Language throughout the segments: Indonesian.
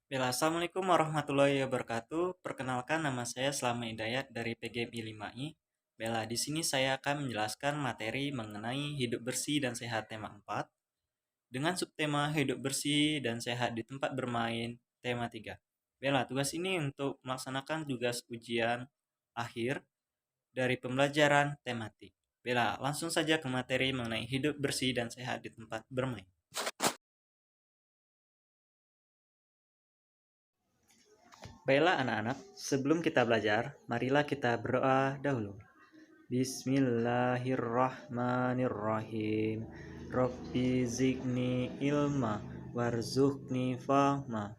Assalamualaikum warahmatullahi wabarakatuh. Perkenalkan, nama saya Slama Hidayat dari PGMI 5I. Di sini saya akan menjelaskan materi mengenai hidup bersih dan sehat tema 4 dengan subtema hidup bersih dan sehat di tempat bermain tema 3. Tugas ini untuk melaksanakan tugas ujian akhir dari pembelajaran tematik. Langsung saja ke materi mengenai hidup bersih dan sehat di tempat bermain. Baiklah anak-anak, sebelum kita belajar, marilah kita berdoa dahulu. Bismillahirrahmanirrahim. Rabbi zidni ilma warzuqni fahma.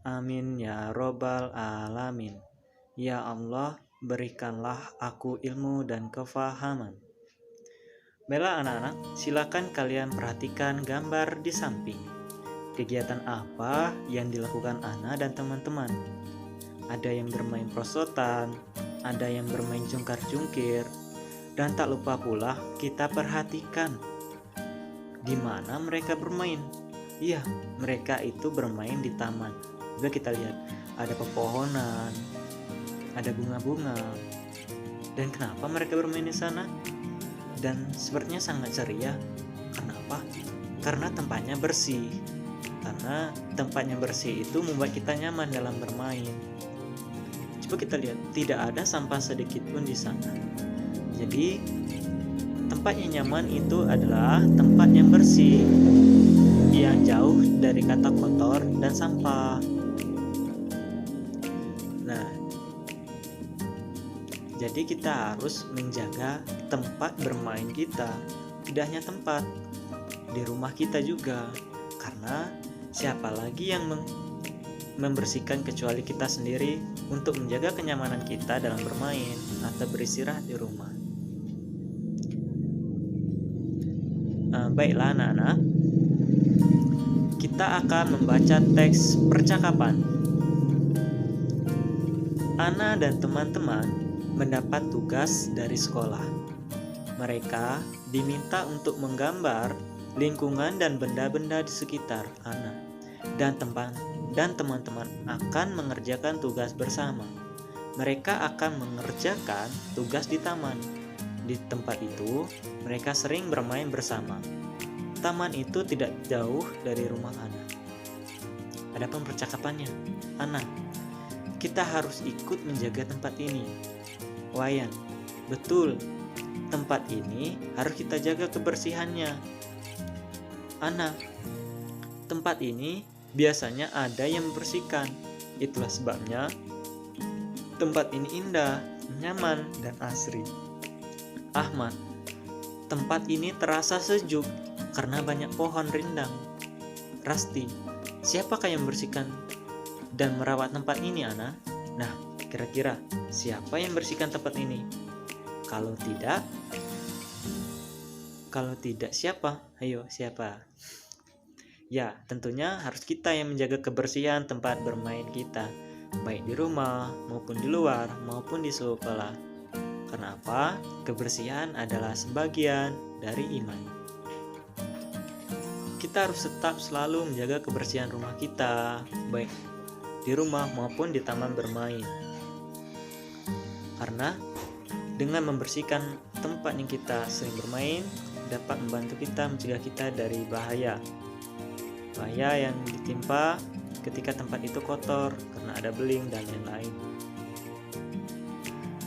Amin ya robbal alamin. Ya Allah, berikanlah aku ilmu dan kefahaman. Baiklah anak-anak, silakan kalian perhatikan gambar di samping. Kegiatan apa yang dilakukan Ana dan teman-teman? Ada yang bermain prosotan, ada yang bermain jungkar-jungkir, dan tak lupa pula kita perhatikan di mana mereka bermain. Iya, mereka itu bermain di taman. Juga kita lihat ada pepohonan, ada bunga-bunga. Dan kenapa mereka bermain di sana? Dan sepertinya sangat ceria. Kenapa? Karena tempatnya bersih. Karena tempatnya bersih itu membuat kita nyaman dalam bermain. Coba kita lihat, tidak ada sampah sedikit pun di sana. Jadi, tempat yang nyaman itu adalah tempat yang bersih, yang jauh dari kata kotor dan sampah. Nah, jadi kita harus menjaga tempat bermain kita, tidak hanya tempat di rumah kita juga, karena siapa lagi yang membersihkan kecuali kita sendiri untuk menjaga kenyamanan kita dalam bermain atau beristirahat di rumah. Baiklah anak-anak, kita akan membaca teks percakapan. Ana dan teman-teman mendapat tugas dari sekolah. Mereka diminta untuk menggambar lingkungan dan benda-benda di sekitar Ana dan teman-teman akan mengerjakan tugas bersama. Mereka akan mengerjakan tugas di taman. Di tempat itu, mereka sering bermain bersama. Taman itu tidak jauh dari rumah Ana. Adapun percakapannya, Ana, kita harus ikut menjaga tempat ini. Wayan, betul, tempat ini harus kita jaga kebersihannya. Ana, tempat ini biasanya ada yang membersihkan. Itulah sebabnya tempat ini indah, nyaman, dan asri. Ahmad, tempat ini terasa sejuk karena banyak pohon rindang. Rasti, siapakah yang membersihkan dan merawat tempat ini, Ana? Nah, kira-kira siapa yang membersihkan tempat ini? Kalau tidak siapa? Ayo, siapa? Ya, tentunya harus kita yang menjaga kebersihan tempat bermain kita, baik di rumah, maupun di luar, maupun di sekolah. Kenapa? Kebersihan adalah sebagian dari iman. Kita harus tetap selalu menjaga kebersihan rumah kita, baik di rumah maupun di taman bermain. Karena dengan membersihkan tempat yang kita sering bermain, dapat membantu kita mencegah kita dari bahaya yang ditimpa ketika tempat itu kotor karena ada beling dan lain-lain.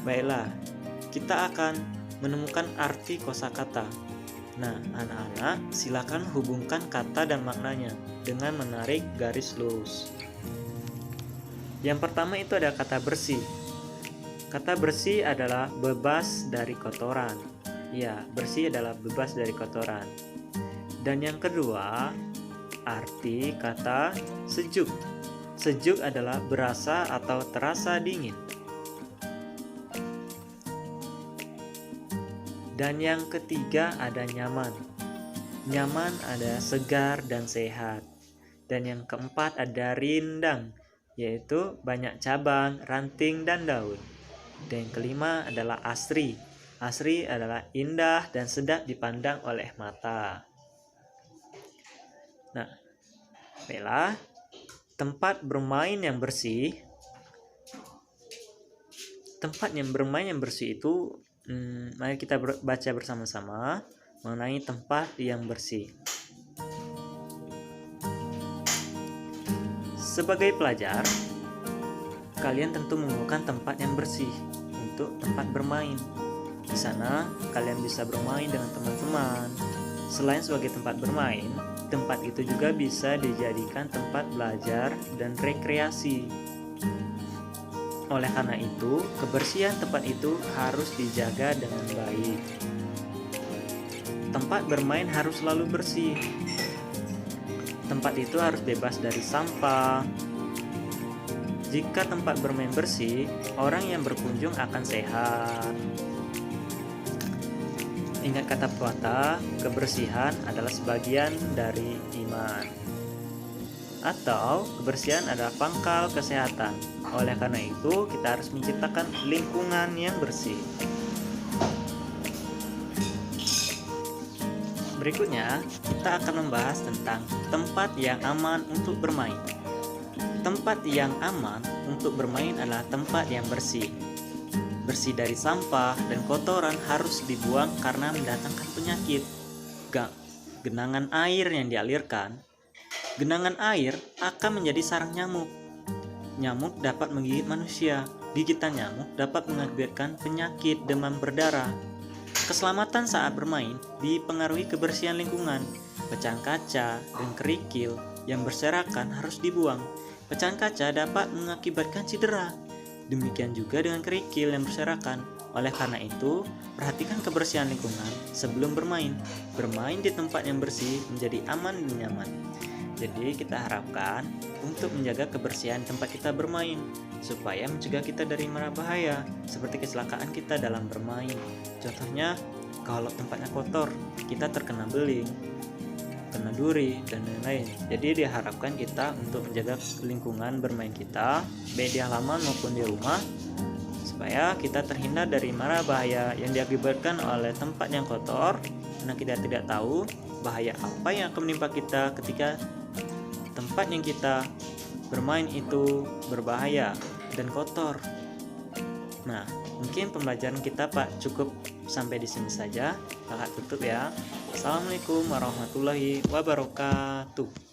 Baiklah, kita akan menemukan arti kosakata. Nah, anak-anak silakan hubungkan kata dan maknanya dengan menarik garis lurus. Yang pertama itu ada kata bersih. Kata bersih adalah bebas dari kotoran. Ya, bersih adalah bebas dari kotoran. Dan yang kedua, arti kata sejuk. Sejuk adalah berasa atau terasa dingin. Dan yang ketiga ada nyaman. Nyaman ada segar dan sehat. Dan yang keempat ada rindang, yaitu banyak cabang, ranting, dan daun. Dan yang kelima adalah asri. Asri adalah indah dan sedap dipandang oleh mata. Nah, Baiklah, tempat bermain yang bersih. Tempat yang bermain yang bersih itu, mari kita baca bersama-sama mengenai tempat yang bersih. Sebagai pelajar, kalian tentu memerlukan tempat yang bersih untuk tempat bermain. Di sana, kalian bisa bermain dengan teman-teman. Selain sebagai tempat bermain, tempat itu juga bisa dijadikan tempat belajar dan rekreasi. Oleh karena itu, kebersihan tempat itu harus dijaga dengan baik. Tempat bermain harus selalu bersih. Tempat itu harus bebas dari sampah. Jika tempat bermain bersih, orang yang berkunjung akan sehat. Ingat kata pepatah, kebersihan adalah sebagian dari iman. Atau kebersihan adalah pangkal kesehatan. Oleh karena itu, kita harus menciptakan lingkungan yang bersih. Berikutnya, kita akan membahas tentang tempat yang aman untuk bermain. Tempat yang aman untuk bermain adalah tempat yang bersih. Bersih dari sampah dan kotoran harus dibuang karena mendatangkan penyakit. Genangan air yang dialirkan. Genangan air akan menjadi sarang nyamuk. Nyamuk dapat menggigit manusia. Gigitan nyamuk dapat mengakibatkan penyakit demam berdarah. Keselamatan saat bermain dipengaruhi kebersihan lingkungan. Pecahan kaca dan kerikil yang berserakan harus dibuang. Pecahan kaca dapat mengakibatkan cedera. Demikian juga dengan kerikil yang berserakan. Oleh karena itu, perhatikan kebersihan lingkungan sebelum bermain. Bermain di tempat yang bersih menjadi aman dan nyaman. Jadi kita harapkan untuk menjaga kebersihan tempat kita bermain supaya mencegah kita dari mara bahaya seperti kecelakaan kita dalam bermain. Contohnya, kalau tempatnya kotor, kita terkena beling, kena duri, dan lain-lain. Jadi diharapkan kita untuk menjaga lingkungan bermain kita, baik di halaman maupun di rumah, supaya kita terhindar dari mara bahaya yang diakibatkan oleh tempat yang kotor, karena kita tidak tahu bahaya apa yang akan menimpa kita ketika tempat yang kita bermain itu berbahaya dan kotor. Nah, mungkin pembelajaran kita Pak cukup sampai di sini saja. Kakak tutup ya. Assalamualaikum warahmatullahi wabarakatuh.